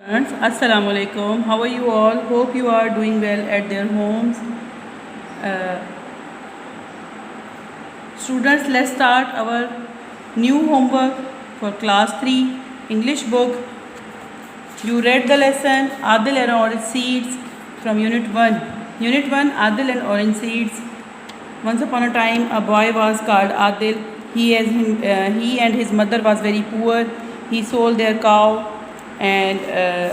Friends, Assalamu alaikum. How are you all? Hope you are doing well at their homes. Uh, Students, let's start our new homework for class 3 English book. You read the lesson Adil and Orange Seeds from Unit 1. Unit 1, Adil and Orange Seeds. Once upon a time, a boy was called Adil. He and his mother was very poor. He sold their cow and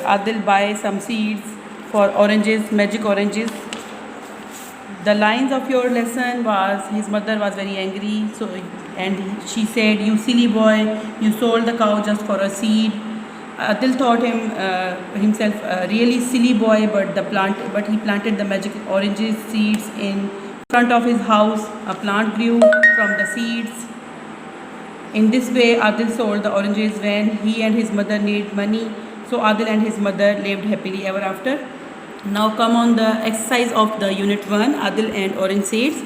Adil buy some seeds for oranges, magic oranges. The lines of your lesson was his mother was very angry, and she said, "You silly boy, you sold the cow just for a seed." Adil thought himself a really silly boy, but he planted the magic oranges seeds in front of his house. A plant grew from the seeds. In this way, Adil sold the oranges when he and his mother needed money. So Adil and his mother lived happily ever after. Now come on the exercise of the Unit 1, Adil and Orange Seeds.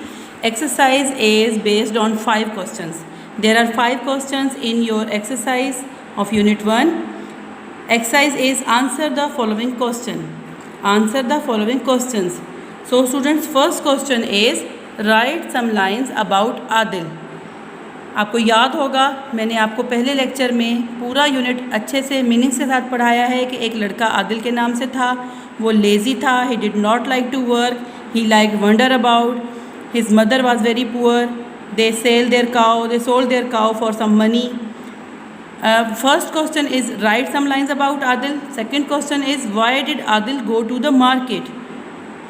Exercise is based on 5 questions. There are 5 questions in your exercise of Unit 1. Exercise is answer the following question. Answer the following questions. So students, first question is write some lines about Adil. आपको याद होगा मैंने आपको पहले lecture में पूरा unit अच्छे से मीनिंग के साथ पढ़ाया है कि एक लड़का आदिल के नाम से था. वो लेज़ी था. He did not like to work. He like wander about. His mother was very poor. They sold their cow for some money. First question is write some lines about Adil. Second question is why did Adil go to the market.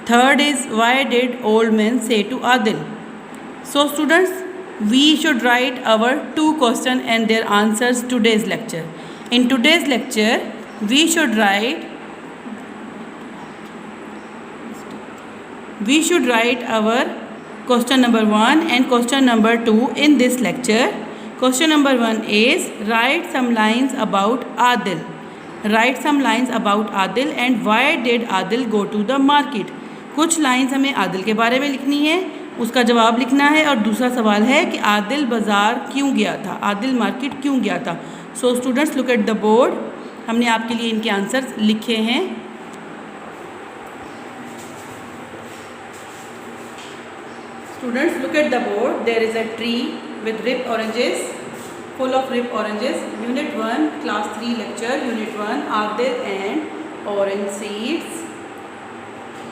Third is why did old man say to Adil. So students, we should write our 2 questions and their answers today's lecture. In today's lecture, we should write our question number 1 and question number 2 in this lecture. Question number 1 is write some lines about Adil. Write some lines about Adil and why did Adil go to the market. कुछ lines हमें आदिल के बारे में लिखनी है, उसका जवाब लिखना है, और दूसरा सवाल है कि आदिल बाज़ार क्यों गया था, आदिल मार्केट क्यों गया था. So students, look at the board. हमने आपके लिए इनके आंसर्स लिखे हैं. Students, look at the board. There is a tree with ripe oranges, full of ripe oranges. Unit 1 class 3 lecture. Unit 1 Adil and orange seeds.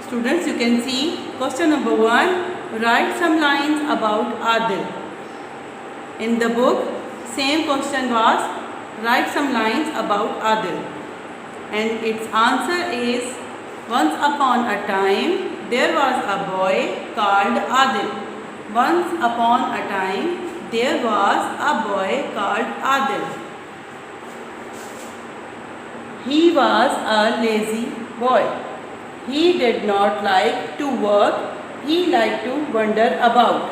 Students, you can see question number 1, write some lines about Adil. In the book, same question was write some lines about Adil. And its answer is once upon a time there was a boy called Adil. Once upon a time there was a boy called Adil. He was a lazy boy. He did not like to work. He liked to wander about.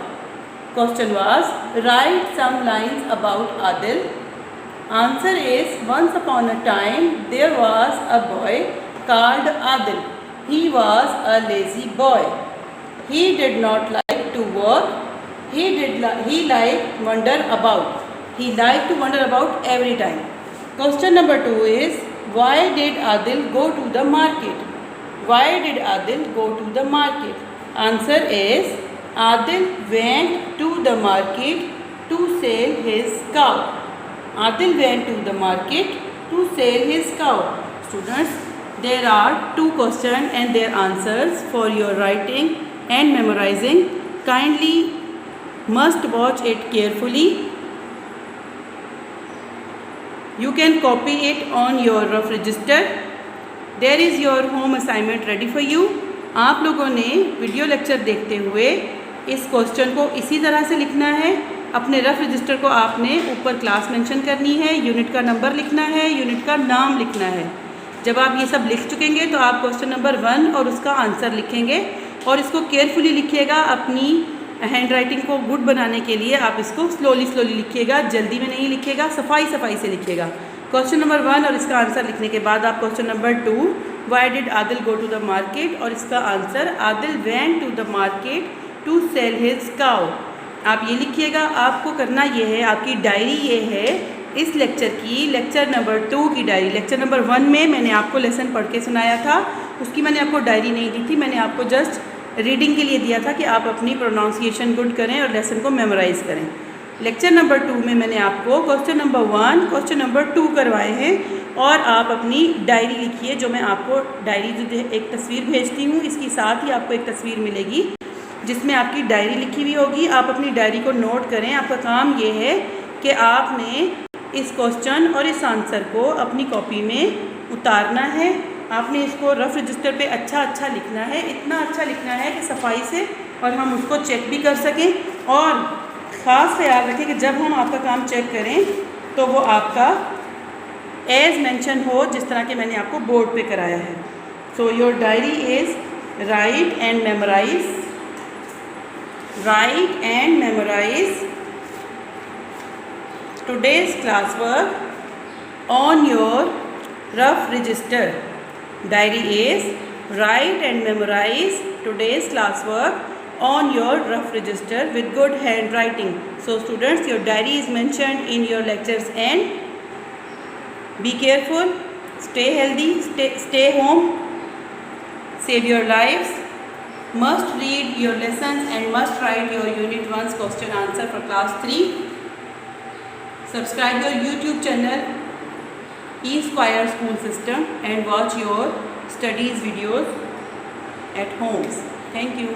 Question was write some lines about Adil. Answer is once upon a time there was a boy called Adil. He was a lazy boy. He did not like to work. He liked wander about. He liked to wander about every time. Question number 2 is why did Adil go to the market? Why did Adil go to the market? Answer is Adil went to the market to sell his cow. Adil went to the market to sell his cow. Students, there are 2 questions and their answers for your writing and memorizing. Kindly must watch it carefully. You can copy it on your rough register. There is your home assignment ready for you. आप लोगों ने video lecture देखते हुए इस question को इसी तरह से लिखना है. अपने रफ रजिस्टर को आपने ऊपर क्लास मेंशन करनी है, यूनिट का नंबर लिखना है, यूनिट का नाम लिखना है. जब आप ये सब लिख चुकेंगे तो आप क्वेश्चन नंबर 1 और उसका आंसर लिखेंगे, और इसको केयरफुली लिखिएगा. अपनी हैंड राइटिंग को गुड बनाने के लिए आप इसको स्लोली लिखिएगा, जल्दी में नहीं लिखिएगा, सफाई से लिखिएगा. क्वेश्चन नंबर 1 और इसका आंसर लिखने के बाद आप question number 2 why did Adil go to the market, और इसका answer Adil went to the market to sell his cow. आप ये लिखिएगा. आपको करना ये है, आपकी डायरी ये है इस लेक्चर की लेक्चर नंबर 2 की डायरी। लेक्चर नंबर 1 में मैंने आपको लेसन पढ़ के सुनाया था, उसकी मैंने आपको डायरी नहीं दी थी, मैंने आपको जस्ट रीडिंग के लिए दिया था कि आप अपनी प्रोनाउंसिएशन गुड करें और लेसन को मेमोराइज़ करें। लेक्चर नंबर 2 में मैंने आपको क्वेश्चन नंबर 1, क्वेश्चन नंबर 2 करवाए हैं और आप अपनी डायरी लिखिए। जो मैं आपको डायरी जो एक तस्वीर भेजती हूँ, इसकी साथ ही आपको एक तस्वीर मिलेगी जिसमें आपकी डायरी लिखी हुई होगी। आप अपनी डायरी को नोट करें। आपका काम ये है कि आपने इस क्वेश्चन और इस आंसर को अपनी कॉपी में उतारना है। आपने इसको रफ रजिस्टर पे अच्छा लिखना है, इतना अच्छा लिखना है कि सफाई से और हम उसको चेक भी कर सकें। और ख़ास ख्याल रखें कि जब हम आपका काम चेक करें तो वो आपका एज मेंशन हो, जिस तरह के मैंने आपको बोर्ड पे कराया है। So your diary is write and memorise, write and memorize today's classwork on your rough register. Diary is write and memorize today's classwork on your rough register with good handwriting. So students, your diary is mentioned in your lectures end. Be careful, stay healthy, stay home, save your lives. Must read your lessons and must write your unit 1's question answer for class 3. Subscribe your YouTube channel E-Squire School System and watch your studies videos at homes. Thank you.